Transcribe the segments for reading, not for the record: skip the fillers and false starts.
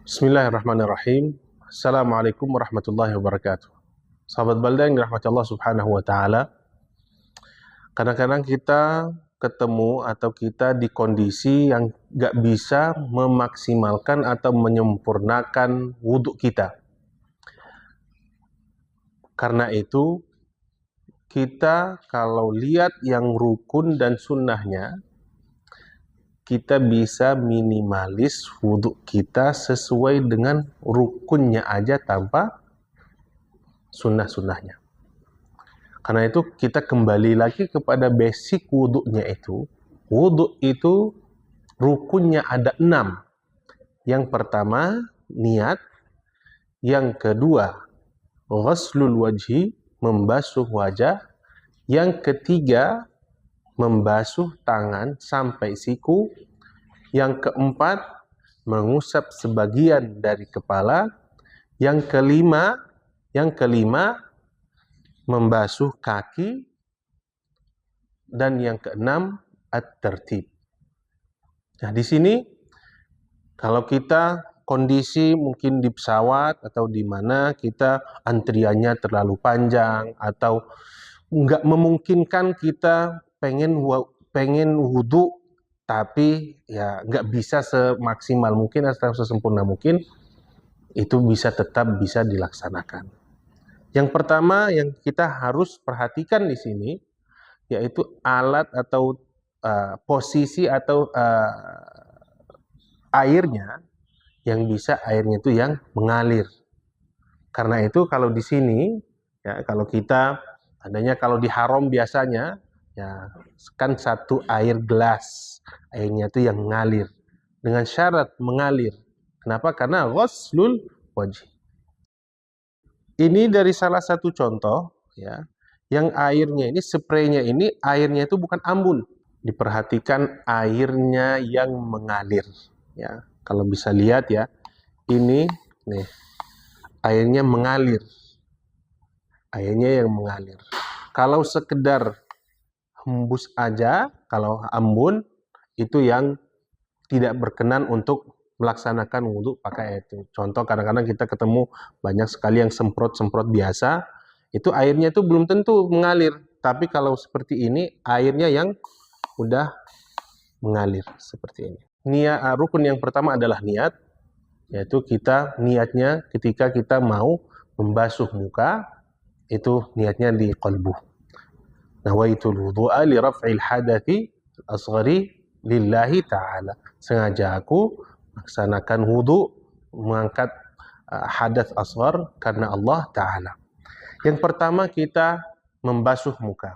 Bismillahirrahmanirrahim. Assalamualaikum warahmatullahi wabarakatuh. Sahabat Balda yang dirahmati Allah Subhanahu wa taala. Kadang-kadang kita ketemu atau kita di kondisi yang gak bisa memaksimalkan atau menyempurnakan wudhu kita. Karena itu kita kalau lihat yang rukun dan sunnahnya, kita bisa minimalis wudhu kita sesuai dengan rukunnya aja tanpa sunnah-sunnahnya. Karena itu kita kembali lagi kepada basic wudhunya itu. Wudhu itu rukunnya ada 6. Yang pertama, niat. Yang kedua, ghuslul wajhi, membasuh wajah. Yang ketiga, membasuh tangan sampai siku. Yang keempat, mengusap sebagian dari kepala. Yang kelima, membasuh kaki. Dan yang keenam, at-tertib. Nah, di sini kalau kita kondisi mungkin di pesawat atau di mana kita antriannya terlalu panjang atau nggak memungkinkan, kita pengen wudhu tapi ya nggak bisa semaksimal mungkin atau sesempurna mungkin, itu tetap bisa dilaksanakan. Yang pertama yang kita harus perhatikan di sini yaitu alat atau posisi atau airnya, yang bisa airnya itu yang mengalir. Karena itu kalau di sini ya, kalau kita adanya kalau di haram biasanya ya kan satu air gelas, airnya itu yang mengalir dengan syarat mengalir. Kenapa? Karena ghuslul wajh. Ini dari salah satu contoh ya, yang airnya ini spraynya ini airnya itu bukan ambun. Diperhatikan airnya yang mengalir ya. Kalau bisa lihat ya, ini nih airnya mengalir. Airnya yang mengalir. Kalau sekedar hembus aja, kalau ambun itu yang tidak berkenan untuk melaksanakan wudhu pakai air itu. Contoh kadang-kadang kita ketemu banyak sekali yang semprot-semprot biasa, itu airnya itu belum tentu mengalir. Tapi kalau seperti ini airnya yang udah mengalir seperti ini. Rukun yang pertama adalah niat, yaitu kita niatnya ketika kita mau membasuh muka, itu niatnya di qalbu. Nawaitul wudu'a li raf'il hadathi asghari lillahi ta'ala. Sengaja aku melaksanakan wudhu, mengangkat hadas asghar karena Allah Ta'ala. Yang pertama kita membasuh muka.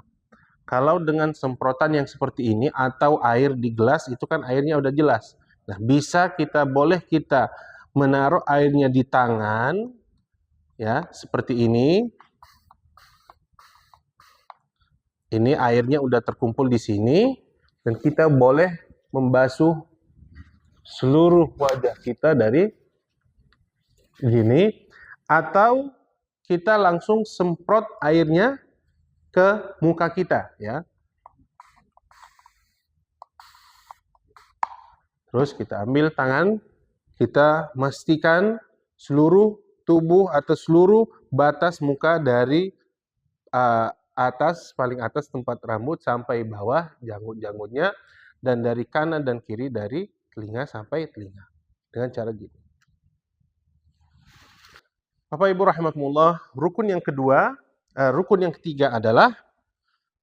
Kalau dengan semprotan yang seperti ini atau air di gelas, itu kan airnya udah jelas. Nah, boleh kita menaruh airnya di tangan ya, seperti ini. Ini airnya udah terkumpul di sini dan kita boleh membasuh seluruh wajah kita dari gini, atau kita langsung semprot airnya ke muka kita ya. Terus kita ambil tangan, kita pastikan seluruh tubuh atau seluruh batas muka dari paling atas tempat rambut sampai bawah janggut-janggutnya, dan dari kanan dan kiri dari telinga sampai telinga. Dengan cara gini. Bapak Ibu rahimakumullah, rukun yang ketiga adalah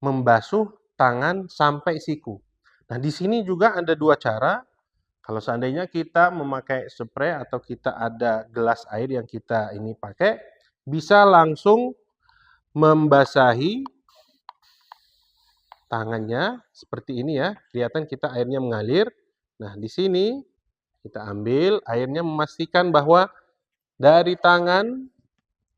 membasuh tangan sampai siku. Nah, di sini juga ada dua cara. Kalau seandainya kita memakai spray atau kita ada gelas air yang kita ini pakai, bisa langsung membasahi tangannya seperti ini ya. Kelihatan kita airnya mengalir. Nah, di sini kita ambil airnya, memastikan bahwa dari tangan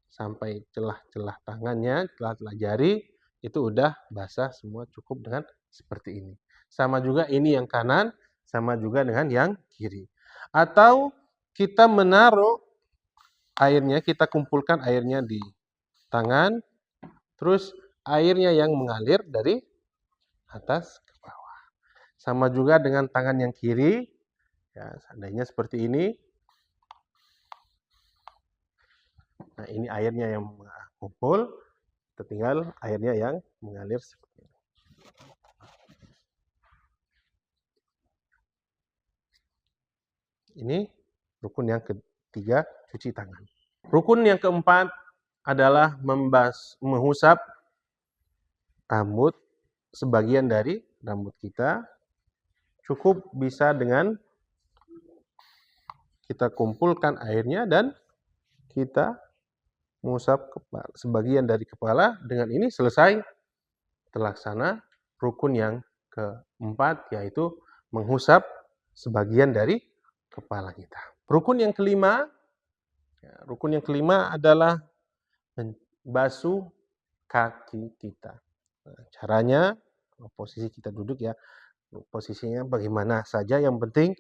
sampai celah-celah tangannya, celah-celah jari, itu udah basah semua, cukup dengan seperti ini. Sama juga ini yang kanan, sama juga dengan yang kiri. Atau kita menaruh airnya, kita kumpulkan airnya di tangan, terus airnya yang mengalir dari atas ke bawah. Sama juga dengan tangan yang kiri, ya, seandainya seperti ini, Nah, ini airnya yang mengumpul, tinggal airnya yang mengalir seperti ini. Ini rukun yang ketiga, cuci tangan. Rukun yang keempat adalah mengusap rambut, sebagian dari rambut kita. Cukup bisa dengan kita kumpulkan airnya dan kita mengusap sebagian dari kepala. Dengan ini selesai terlaksana rukun yang keempat, yaitu mengusap sebagian dari kepala kita. Rukun yang kelima adalah membasuh kaki kita. Nah, caranya, posisi kita duduk ya, posisinya bagaimana saja, yang penting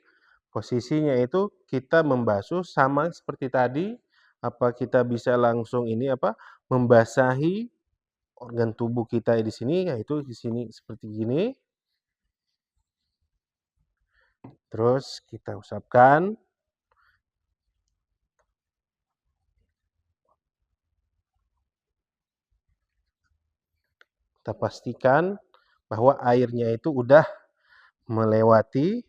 posisinya itu kita membasuh sama seperti tadi. Apa kita bisa langsung membasahi organ tubuh kita di sini, yaitu di sini seperti gini. Terus kita usapkan. Kita pastikan bahwa airnya itu udah melewati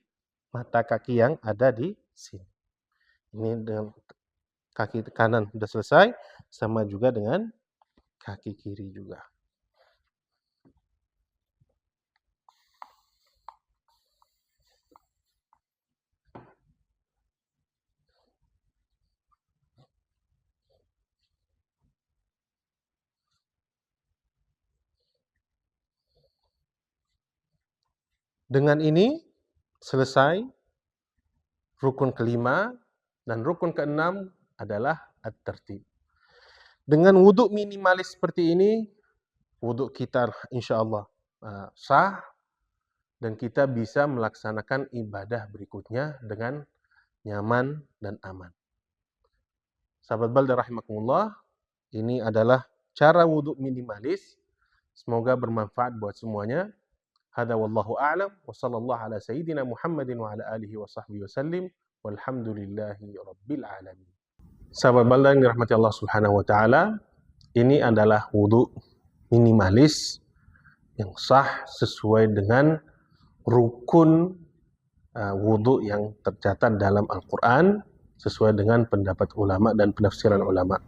mata kaki yang ada di sini. Ini dengan kaki kanan sudah selesai, sama juga dengan kaki kiri juga. Dengan ini selesai rukun kelima, dan rukun keenam adalah at-tertib. Dengan wudhu minimalis seperti ini, wudhu kita insya Allah sah, dan kita bisa melaksanakan ibadah berikutnya dengan nyaman dan aman. Sahabat Balda rahimakumullah, ini adalah cara wudhu minimalis. Semoga bermanfaat buat semuanya. Hada wallahu a'lam wa sallallahu ala sayyidina Muhammadin wa ala alihi wa sahbihi wasallim walhamdulillahi rabbil alamin. Sahabat Balda yang dirahmati Allah Subhanahu wa taala, ini adalah wudhu minimalis yang sah sesuai dengan rukun wudhu yang tercatat dalam Al-Quran, sesuai dengan pendapat ulama dan penafsiran ulama.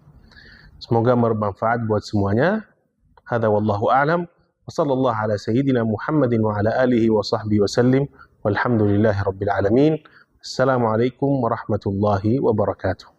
Semoga bermanfaat buat semuanya. Hada wallahu a'lam. Wa sallallahu ala sayyidina Muhammadin wa ala alihi wa sahbihi wasallim walhamdulillahi rabbil alamin. Assalamualaikum warahmatullahi wabarakatuh.